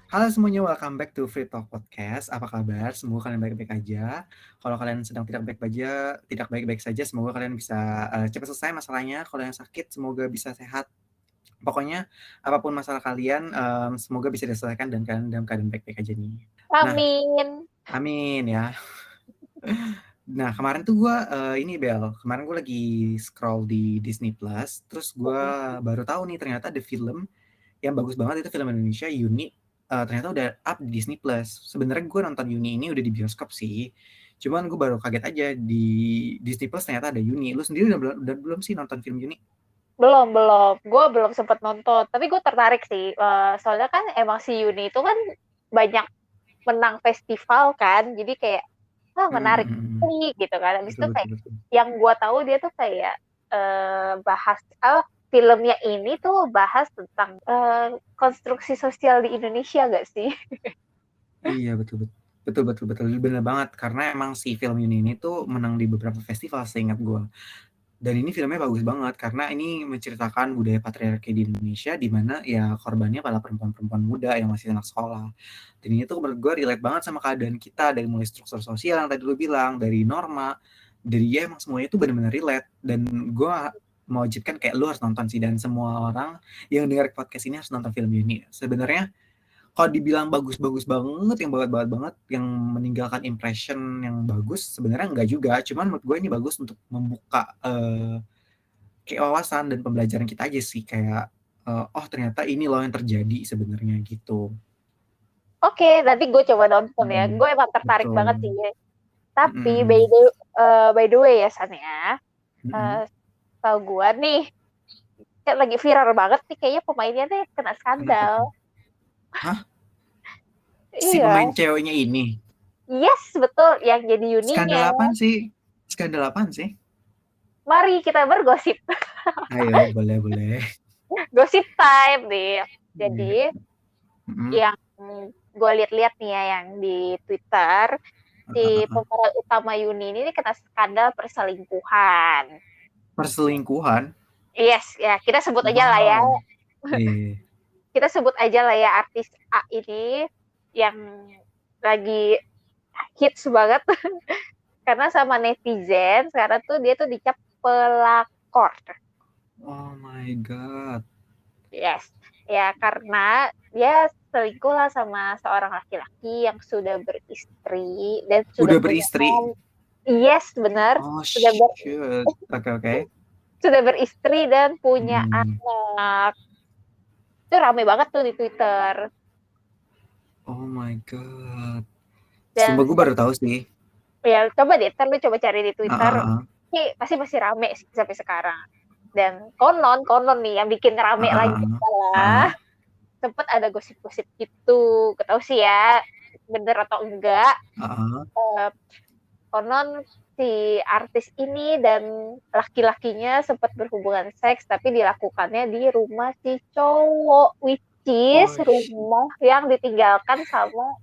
Halo semuanya, welcome back to Free Talk Podcast. Apa kabar? Semoga kalian baik-baik aja. Kalau kalian sedang tidak baik-baik saja, semoga kalian bisa cepat selesai masalahnya. Kalau yang sakit, semoga bisa sehat. Pokoknya apapun masalah kalian, semoga bisa diselesaikan dan kalian dalam keadaan baik-baik aja nih. Nah, Amin. amin ya. Nah, kemarin tuh gue kemarin gue lagi scroll di Disney Plus, terus gue baru tahu nih ternyata ada film yang bagus banget, itu film Indonesia, Yuni. Ternyata udah up di Disney Plus. Sebenarnya gue nonton Yuni ini udah di bioskop sih, cuman gue baru kaget aja di Disney Plus ternyata ada Yuni. Lu sendiri udah belum sih nonton film Yuni? Belum. Gue belum sempat nonton. Tapi gue tertarik sih. Soalnya kan emang si Yuni itu kan banyak menang festival kan. Jadi kayak, menarik sih gitu kan. Habis itu Betul, kayak, betul, betul. yang gue tahu dia tuh kayak bahas, filmnya ini tuh bahas tentang konstruksi sosial di Indonesia gak sih? Iya, betul, bener banget, karena emang si film Yuni ini tuh menang di beberapa festival seingat gue. Dan ini filmnya bagus banget karena ini menceritakan budaya patriarki di Indonesia, di mana ya korbannya adalah perempuan-perempuan muda yang masih anak sekolah. Dan ini tuh menurut gue relate banget sama keadaan kita, dari mulai struktur sosial yang tadi lu bilang, dari norma, dari ya emang semuanya itu benar-benar relate. Dan gue mewajibkan kayak lu harus nonton sih, dan semua orang yang dengar podcast ini harus nonton film ini. Sebenarnya kalau dibilang bagus-bagus banget, yang banget, yang meninggalkan impression yang bagus, sebenarnya enggak juga. Cuman menurut gue ini bagus untuk membuka kayak wawasan dan pembelajaran kita aja sih, kayak oh ternyata ini loh yang terjadi sebenarnya gitu. Oke, nanti gue coba nonton ya. Gue emang tertarik Betul. banget sih. Tapi by the way ya San ya, tahu gue nih, kayak lagi viral banget nih kayaknya pemainnya tuh kena Kenapa skandal. tuh? Hah? Si Iya, pemain ceweknya ini? yes betul, yang jadi Yuninya. Skandal apaan sih? Skandal apaan sih? Mari kita bergosip. Ayo, boleh. Gosip time nih. Jadi Mm-mm. yang gue lihat-lihat nih ya, yang di Twitter, si pemeran utama Yuni ini kena skandal perselingkuhan. Perselingkuhan? Yes, ya kita sebut aja lah ya. Wow. Iya. Kita sebut aja lah ya artis A ini yang lagi hits banget karena sama netizen sekarang tuh dia tuh dicap pelakor. Oh my god. Yes, ya karena dia selingkuh lah sama seorang laki-laki yang sudah beristri dan sudah Udah punya beristri? yes benar, Oh sudah shit. Oke. sudah beristri dan punya anak. Itu rame banget tuh di Twitter. Oh my god. Dan Sumpah gue baru tahu sih. ya coba deh, ntar lu coba cari di Twitter. Ah. Ini pasti masih rame sih sampai sekarang. Dan konon nih yang bikin rame lagi adalah sempet ada gosip-gosip gitu. Gak tau sih ya bener atau enggak. Konon si artis ini dan laki-lakinya sempat berhubungan seks tapi dilakukannya di rumah si cowok, which is rumah yang ditinggalkan sama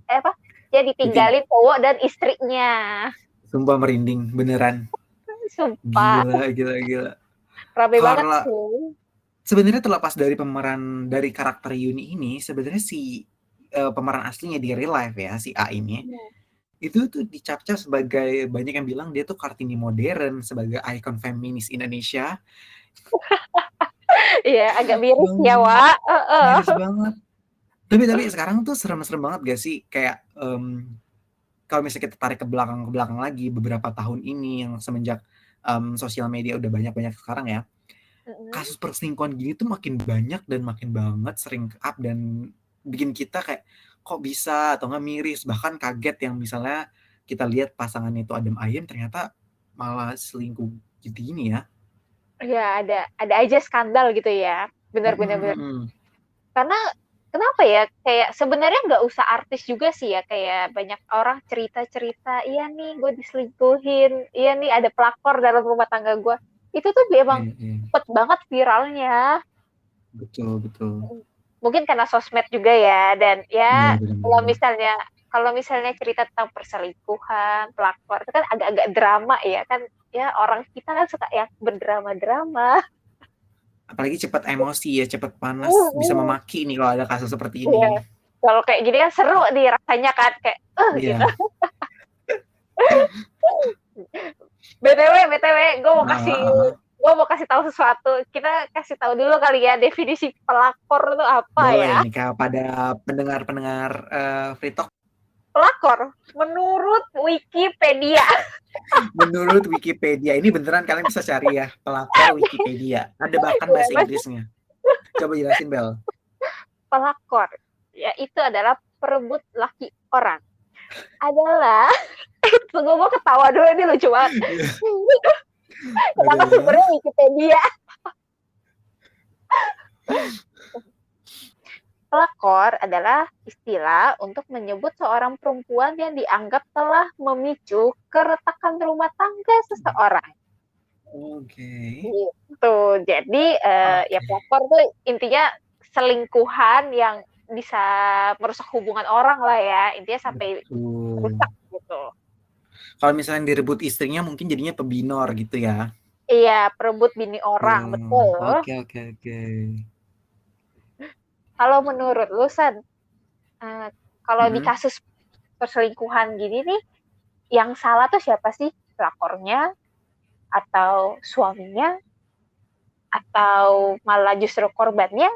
ditinggalin cowok dan istrinya. Sumpah merinding beneran. Sumpah. Gila. Rame banget sih. Sebenarnya terlepas dari pemeran dari karakter Yuni ini, sebenarnya si pemeran aslinya di real life ya, si A ini, itu tuh dicap-cap sebagai, banyak yang bilang dia tuh Kartini modern, sebagai ikon feminis Indonesia. Iya, agak miris ya, Wak. Miris banget. Tapi sekarang tuh serem-serem banget gak sih? Kayak kalau misalnya kita tarik ke belakang lagi, beberapa tahun ini yang semenjak sosial media udah banyak sekarang ya, kasus perselingkuhan gini tuh makin banyak dan makin banget sering up, dan bikin kita kayak kok bisa, atau nggak miris, bahkan kaget yang misalnya kita lihat pasangannya itu adem ayem ternyata malah selingkuh gini ya. Ya ada aja skandal gitu ya. Benar. Karena kenapa ya, kayak sebenarnya nggak usah artis juga sih ya, kayak banyak orang cerita iya nih gue diselingkuhin, iya nih ada pelakor dalam rumah tangga gue. Itu tuh memang cepet banget viralnya. Betul. Mungkin karena sosmed juga ya, dan ya kalau misalnya kalau misalnya cerita tentang perselingkuhan, pelakor itu kan agak-agak drama ya kan. Ya orang kita kan suka yang berdrama-drama. Apalagi cepat emosi ya, cepat panas, bisa Uh, memaki nih kalau ada kasus seperti Iya. ini. Kalau kayak gini kan seru nih rasanya kan kayak gitu. Iya. BTW, Heeh. gue mau kasih tahu sesuatu. Kita kasih tahu dulu kali ya definisi pelakor itu apa Boleh ya? nih Kak, pada pendengar-pendengar Free Talk. Pelakor menurut Wikipedia. Menurut Wikipedia, ini beneran kalian bisa cari ya, pelakor Wikipedia. Ada bahkan bahasa Inggrisnya. Coba jelasin Bel. Pelakor ya itu adalah perebut laki orang. Adalah tunggu gue ketawa dulu ini lucu banget. Kenapa Udah. sumbernya Wikipedia? Pelakor adalah istilah untuk menyebut seorang perempuan yang dianggap telah memicu keretakan rumah tangga seseorang. Oke. Gitu. Jadi ya Oke. pelakor tuh intinya selingkuhan yang bisa merusak hubungan orang lah ya. Intinya sampai Betul. rusak gitu. Kalau misalnya direbut istrinya mungkin jadinya pebinor gitu ya. Iya, perebut bini orang, betul. Oke oke oke. Kalau menurut lu, San, kalau di Mm-mm. kasus perselingkuhan gini nih, yang salah tuh siapa sih? Pelakornya, atau suaminya, atau malah justru korbannya?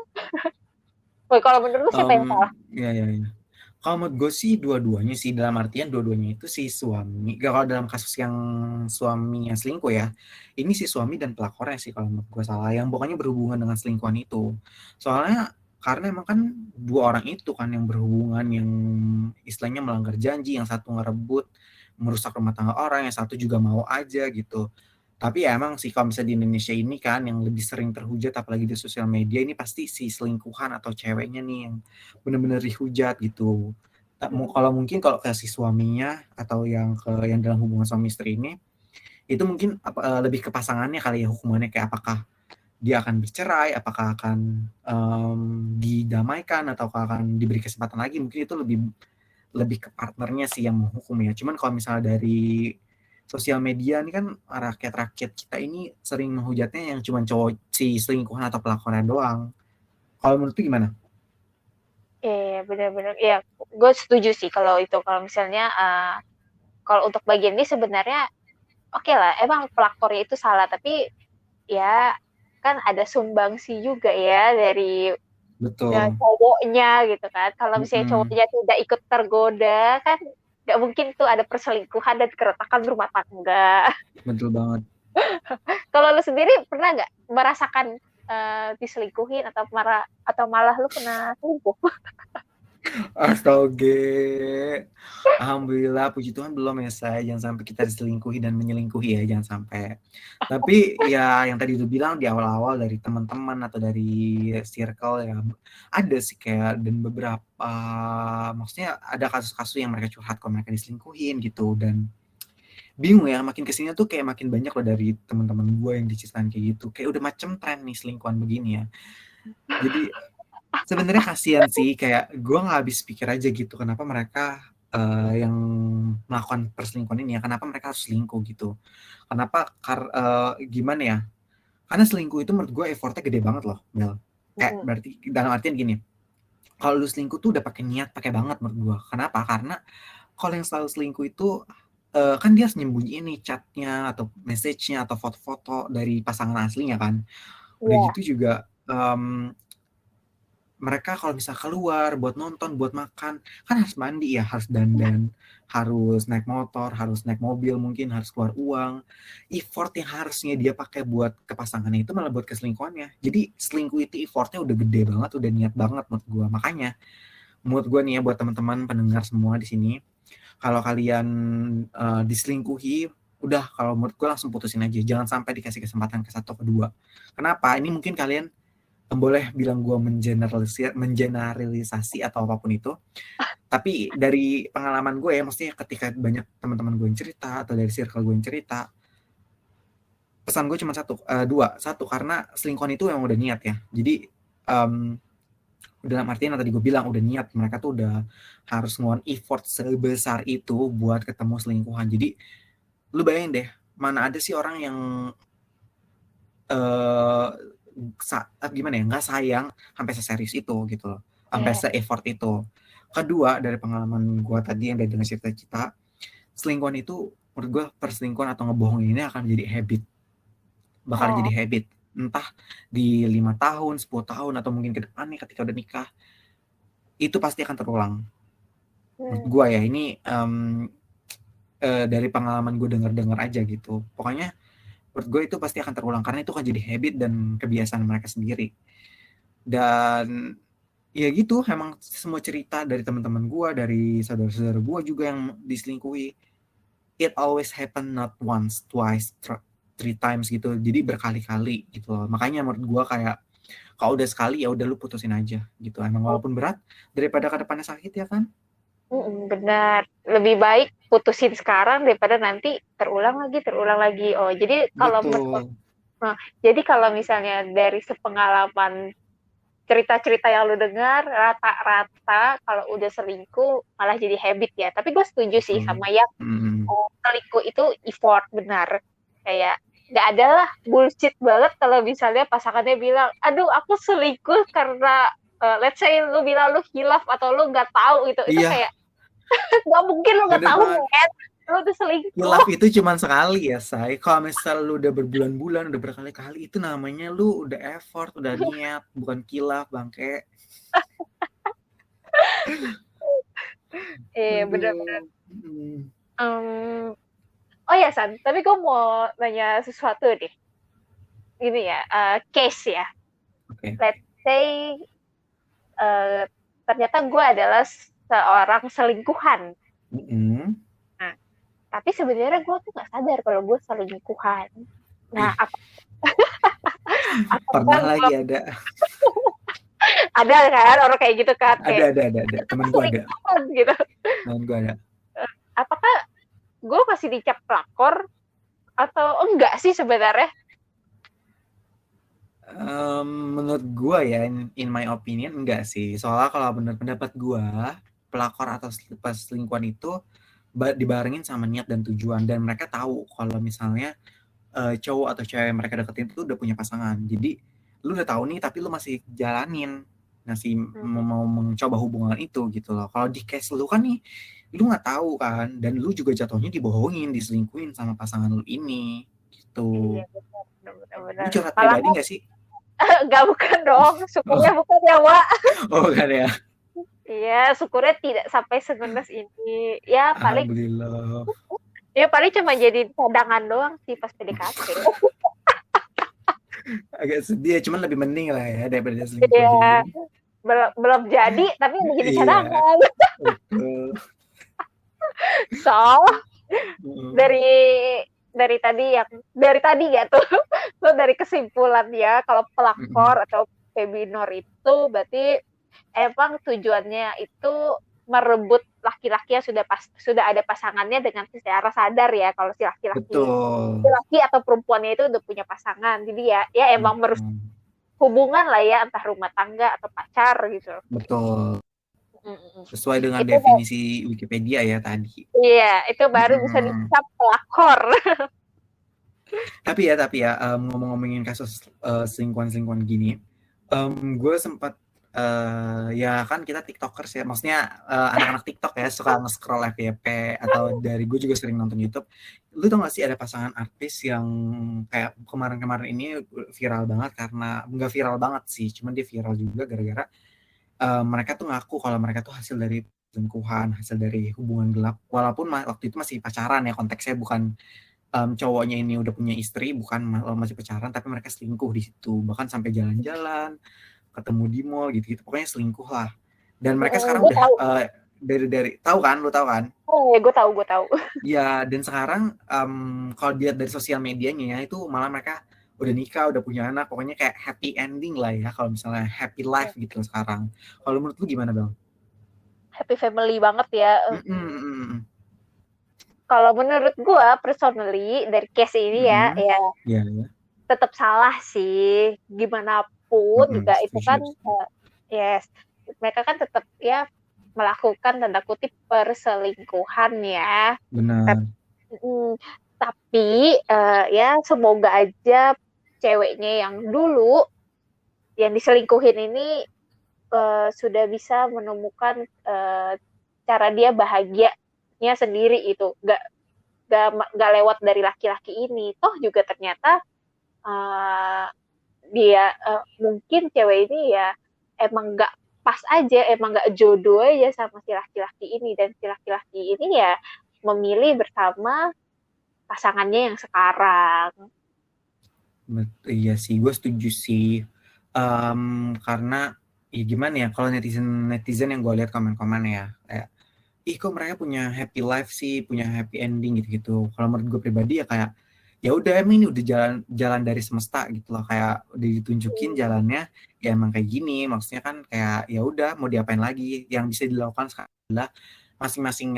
Woy, kalau menurut lu siapa yang salah? Ya ya ya. Kalau menurut gue sih dua-duanya sih, dalam artian dua-duanya itu si suami. Kalau dalam kasus yang suaminya selingkuh ya, ini si suami dan pelakornya sih kalau menurut gue salah. Yang pokoknya berhubungan dengan selingkuhan itu. Soalnya karena emang kan dua orang itu kan yang berhubungan, yang istilahnya melanggar janji, yang satu ngerebut, merusak rumah tangga orang, yang satu juga mau aja gitu. Tapi ya emang sih kalau misalnya di Indonesia ini kan yang lebih sering terhujat apalagi di sosial media ini pasti si selingkuhan atau ceweknya nih yang benar-benar dihujat gitu. Kalau mungkin kalau ke si suaminya atau yang dalam hubungan suami istri ini itu mungkin lebih ke pasangannya kali ya hukumannya kayak apakah dia akan bercerai, apakah akan didamaikan atau akan diberi kesempatan lagi mungkin itu lebih lebih ke partnernya sih yang menghukum ya. Cuman kalau misalnya dari sosial media ini kan rakyat-rakyat kita ini sering menghujatnya yang cuma cowok si selingkuhan atau pelakunya doang. Kalau menurut itu gimana? Benar-benar. Ya, gue setuju sih kalau itu. Kalau misalnya, kalau untuk bagian ini sebenarnya oke lah, emang pelakornya itu salah, tapi ya kan ada sumbangsi juga ya dari Betul. cowoknya gitu kan. Kalau misalnya Mm-mm. cowoknya tidak ikut tergoda, kan nggak mungkin tuh ada perselingkuhan dan keretakan rumah tangga. Betul banget. Kalau lu sendiri pernah nggak merasakan diselingkuhin atau malah lu kena selingkuh? Astaga. Alhamdulillah, puji Tuhan belum ya saya. Jangan sampai kita diselingkuhi dan menyelingkuhi ya, jangan sampai. Tapi ya yang tadi lu bilang di awal-awal dari teman-teman atau dari circle ya ada sih kayak dan beberapa maksudnya ada kasus-kasus yang mereka curhat kalau mereka diselingkuhin gitu dan bingung ya makin kesini tuh kayak makin banyak loh dari teman-teman gue yang diceritain kayak gitu kayak udah macem tren nih selingkuhan begini ya. Jadi sebenarnya kasihan sih kayak gue nggak habis pikir aja gitu kenapa mereka yang melakukan perselingkuhan ini ya kenapa mereka harus selingkuh gitu kenapa gimana ya karena selingkuh itu menurut gue effortnya gede banget loh Mel kayak berarti dalam artian gini kalau lu selingkuh tuh udah pakai niat pakai banget menurut gue kenapa karena kalau yang selalu selingkuh itu kan dia harus nyembunyiin nih chatnya atau message-nya atau foto-foto dari pasangan aslinya kan udah Iya. gitu juga mereka kalau bisa keluar buat nonton, buat makan, kan harus mandi ya, harus dandan, harus naik motor, harus naik mobil mungkin, harus keluar uang. Effort yang harusnya dia pakai buat ke pasangannya itu malah buat ke selingkuhannya. Jadi selingkuh itu effortnya udah gede banget, udah niat banget menurut gue. Makanya menurut gue nih ya buat teman-teman pendengar semua di sini, kalau kalian diselingkuhi, udah kalau menurut gue langsung putusin aja. Jangan sampai dikasih kesempatan ke satu kedua. Kenapa? Ini mungkin kalian boleh bilang gue mengeneralisasi atau apapun itu tapi dari pengalaman gue ya maksudnya ketika banyak teman-teman gue yang cerita atau dari circle gue yang cerita pesan gue cuma satu karena selingkuhan itu yang udah niat ya jadi dalam artian yang tadi gue bilang udah niat, mereka tuh udah harus ngeluarin effort sebesar itu buat ketemu selingkuhan. Jadi lu bayangin deh, mana ada sih orang yang gimana ya, nggak sayang sampai seserius itu gitu loh, sampai se-effort itu. Kedua, dari pengalaman gue tadi yang dari dengan cerita-cerita, selingkuhan itu menurut gue perselingkuhan atau ngebohongin ini akan jadi habit, bakal jadi habit, entah di 5 tahun, 10 tahun atau mungkin ke depan nih ketika udah nikah, itu pasti akan terulang. Menurut gue ya, ini dari pengalaman gue dengar aja gitu. Pokoknya menurut gue itu pasti akan terulang karena itu kan jadi habit dan kebiasaan mereka sendiri. Dan ya gitu, emang semua cerita dari teman-teman gue, dari saudara-saudara gue juga yang diselingkuhi, it always happen not once, twice, three times gitu. Jadi berkali-kali gitu loh. Makanya menurut gue kayak kalau udah sekali ya udah lu putusin aja gitu. Emang walaupun berat daripada ke depannya sakit ya kan? Benar, lebih baik putusin sekarang daripada nanti terulang lagi. Oh, jadi kalau jadi kalau misalnya dari sepengalaman cerita-cerita yang lu dengar, rata-rata kalau udah selingkuh malah jadi habit ya. Tapi gue setuju sih sama yang selingkuh itu effort, benar. Kayak nggak ada lah, bullshit banget kalau misalnya pasangannya bilang, aduh aku selingkuh karena let's say lu bilang lu hilaf atau lu nggak tahu gitu. Itu kayak nggak mungkin lu nggak tahu kan, lu udah selingkuh. Hilaf itu cuma sekali ya, Say. Kalau misal lu udah berbulan-bulan, udah berkali-kali, itu namanya lu udah effort, udah niat, bukan kilaf, bangke. Benar-benar. Oh ya San, tapi gue mau nanya sesuatu deh. Ini ya, case ya. Let's say ternyata gue adalah seorang selingkuhan. Nah, tapi sebenarnya gue tuh nggak sadar kalau gue selingkuhan. Nah, pernah lagi ada. Ada kan orang kayak gitu kan? Ada. Temen gue ada. Gitu. Temen gue ada. Apakah gue masih dicap pelakor atau enggak sih sebenarnya? Menurut gue ya, in my opinion enggak sih. Soalnya kalau benar pendapat gue, pelakor atau selingkuhan itu dibarengin sama niat dan tujuan, dan mereka tahu kalau misalnya cowok atau cewek mereka deketin itu udah punya pasangan. Jadi lu udah tahu nih tapi lu masih jalanin, masih mau mencoba hubungan itu gitu loh. Kalau di case lu kan nih, lu nggak tahu kan, dan lu juga jatuhnya dibohongin, diselingkuhin sama pasangan lu ini gitu. Ini curhat pribadi nggak sih? Enggak, bukan dong. Syukurnya bukan ya, Wak. Oh, bukan ya? Iya, syukurnya tidak sampai segenes ini. Ya, paling alhamdulillah. Ya, paling cuma jadi cadangan doang sih pas PDKT. Agak sedih, cuman lebih mending lah ya daripada selingkuh. Iya, belum jadi, tapi udah jadi cadangan. Betul. So, dari tadi ya tuh, so dari kesimpulan ya, kalau pelakor atau febinor itu berarti emang tujuannya itu merebut laki-laki yang sudah ada pasangannya dengan secara sadar ya. Kalau si laki-laki atau perempuannya itu udah punya pasangan, jadi ya emang merusak hubungan lah ya, entah rumah tangga atau pacar gitu. Betul. Sesuai dengan itu definisi Wikipedia ya tadi. Iya, itu baru bisa dicap pelakor. Tapi ya ngomong-ngomongin kasus selingkuhan gini, gue sempat ya kan kita tiktokers ya, maksudnya anak-anak tiktok ya, suka nge-scroll FYP atau dari gue juga sering nonton YouTube. Lu tau gak sih ada pasangan artis yang kayak kemarin-kemarin ini viral banget, karena nggak viral banget sih, cuman dia viral juga gara-gara mereka tuh ngaku kalau mereka tuh hasil dari selingkuhan, hasil dari hubungan gelap, walaupun waktu itu masih pacaran ya, konteksnya bukan cowoknya ini udah punya istri, bukan masih pacaran, tapi mereka selingkuh di situ, bahkan sampai jalan-jalan, ketemu di mall gitu-gitu, pokoknya selingkuh lah. Dan mereka sekarang udah dari tahu kan, lu tahu kan? Oh ya, gue tahu. Ya, dan sekarang kalau dilihat dari sosial medianya ya, itu malah mereka udah nikah, udah punya anak, pokoknya kayak happy ending lah ya, kalau misalnya happy life gitu sekarang. Kalau menurut lu gimana, Bang? Happy family banget ya. Kalau menurut gue personally dari case ini ya tetap salah sih, gimana pun juga itu kan mereka kan tetap ya melakukan tanda kutip perselingkuhan ya. Benar. Tapi ya semoga aja ceweknya yang dulu yang diselingkuhin ini sudah bisa menemukan cara dia bahagianya sendiri itu, nggak lewat dari laki-laki ini. Toh juga ternyata dia mungkin cewek ini ya emang nggak pas aja, emang nggak jodoh aja sama si laki-laki ini, dan si laki-laki ini ya memilih bersama pasangannya yang sekarang. Iya sih, gue setuju sih. Karena ya gimana ya, kalau netizen yang gue lihat komen-komen ya, kayak ih kok mereka punya happy life sih, punya happy ending gitu-gitu. Kalau menurut gue pribadi ya kayak ya udah emang ini udah jalan dari semesta gitu loh, kayak udah ditunjukin jalannya ya emang kayak gini. Maksudnya kan kayak ya udah mau diapain lagi, yang bisa dilakukan sekarang adalah masing-masing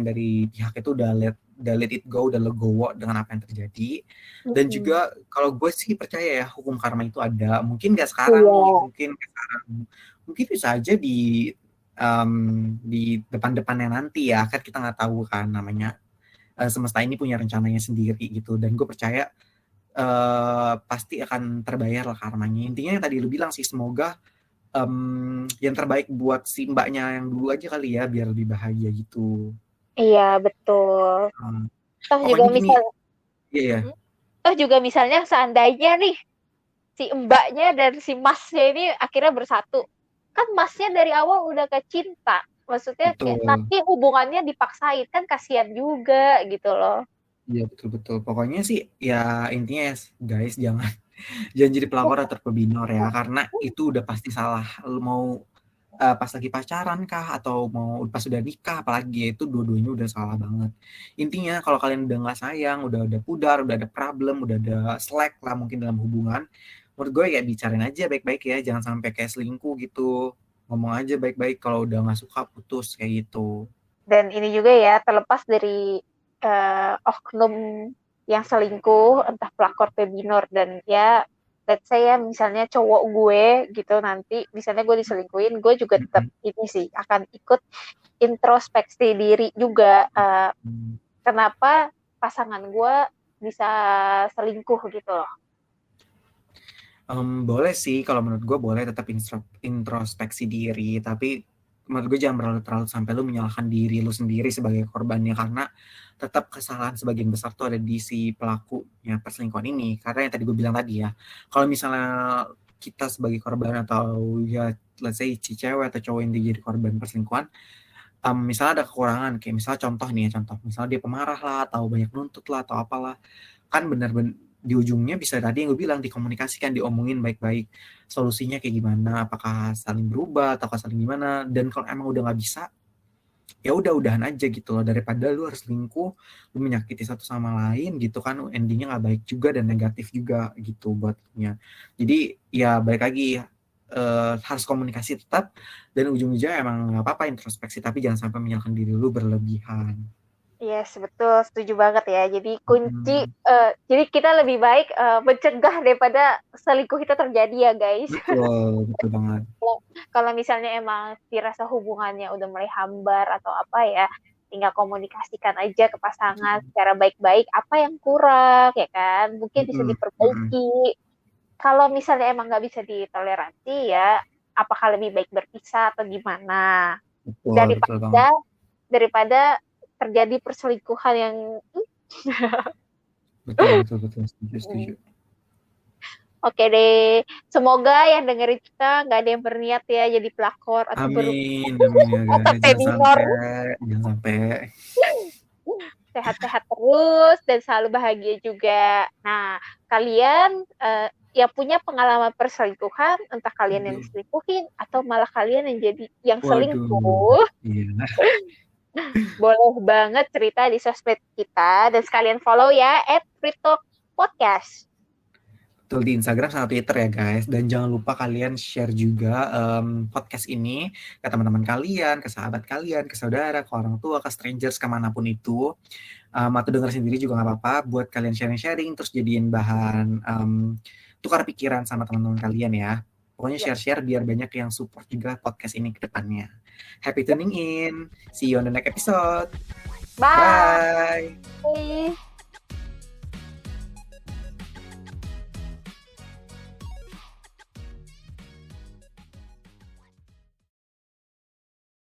dari pihak itu udah let it go, udah legowo dengan apa yang terjadi. Dan juga kalau gue sih percaya ya hukum karma itu ada, mungkin nggak sekarang nih, mungkin bisa aja di depan-depannya nanti ya, kan kita nggak tahu kan, namanya semesta ini punya rencananya sendiri gitu. Dan gue percaya pasti akan terbayar lah karmanya. Intinya yang tadi lu bilang sih, semoga yang terbaik buat si mbaknya yang dulu aja kali ya, biar lebih bahagia gitu. Iya betul. Toh juga Pokoknya gini, misal, iya. toh juga misalnya seandainya nih si mbaknya dan si masnya ini akhirnya bersatu, kan masnya dari awal udah kecinta, maksudnya kayak Betul. nanti hubungannya dipaksain kan kasihan juga gitu loh. Iya betul-betul. Pokoknya sih ya intinya ya, guys, jangan jadi pelakor atau pebinor ya, karena itu udah pasti salah. Lu mau pas lagi pacaran kah atau mau pas udah nikah, apalagi itu dua-duanya udah salah banget. Intinya kalau kalian udah nggak sayang, udah ada pudar, udah ada problem, udah ada slack lah mungkin dalam hubungan, menurut gue ya bicarain aja baik-baik ya, jangan sampai kayak selingkuh gitu. Ngomong aja baik-baik, kalau udah nggak suka putus kayak gitu. Dan ini juga ya terlepas dari oknum yang selingkuh, entah pelakor pebinor, dan ya let's say ya misalnya cowok gue gitu, nanti misalnya gue diselingkuhin, gue juga tetap ini sih akan ikut introspeksi diri juga, kenapa pasangan gue bisa selingkuh gitu loh. Boleh sih, kalau menurut gue boleh tetap introspeksi diri, tapi menurut gue jangan terlalu sampai lu menyalahkan diri lu sendiri sebagai korbannya, karena tetap kesalahan sebagian besar tuh ada di si pelakunya perselingkuhan ini. Karena yang tadi gue bilang tadi ya, kalau misalnya kita sebagai korban atau ya let's say si cewek atau cowok yang jadi korban perselingkuhan, misalnya ada kekurangan, kayak misalnya misalnya dia pemarah lah, atau banyak nuntut lah, atau apalah, kan benar-benar di ujungnya bisa tadi yang gue bilang, dikomunikasikan, diomongin baik-baik solusinya kayak gimana, apakah saling berubah atau saling gimana. Dan kalau emang udah nggak bisa, ya udahan aja gitu loh, daripada lu harus selingkuh, lu menyakiti satu sama lain gitu kan, endingnya nggak baik juga dan negatif juga gitu buatnya. Jadi ya balik lagi, harus komunikasi tetap, dan ujung-ujungnya emang nggak apa-apa introspeksi, tapi jangan sampai menyalahkan diri lu berlebihan. Yes, betul, setuju banget ya. Jadi jadi kita lebih baik mencegah daripada selingkuh itu terjadi ya, guys. Betul banget. Kalau misalnya emang dirasa hubungannya udah mulai hambar atau apa ya, tinggal komunikasikan aja ke pasangan secara baik-baik apa yang kurang ya kan, mungkin bisa diperbaiki. Kalau misalnya emang nggak bisa ditoleransi ya, apakah lebih baik berpisah atau gimana, Betul banget. daripada terjadi perselingkuhan yang Betul, setuju. Oke deh, semoga yang dengerin kita nggak ada yang berniat ya jadi pelakor atau Amin ya atau guys, pedinor. jangan sampai. Sehat-sehat terus dan selalu bahagia juga. Nah, kalian yang punya pengalaman perselingkuhan, entah kalian yang Waduh, diselingkuhin atau malah kalian yang jadi yang waduh, selingkuh, iya. boleh banget cerita di sosmed kita, dan sekalian follow ya @freetalkpodcast. Betul, di Instagram sama Twitter ya guys. Dan jangan lupa kalian share juga podcast ini ke teman-teman kalian, ke sahabat kalian, ke saudara, ke orang tua, ke strangers, kemanapun itu. Atau denger sendiri juga nggak apa-apa, buat kalian sharing-sharing, terus jadiin bahan tukar pikiran sama teman-teman kalian ya. Pokoknya Yap. share-share biar banyak yang support juga podcast ini ke depannya. Happy tuning in. See you on the next episode. Bye. Bye.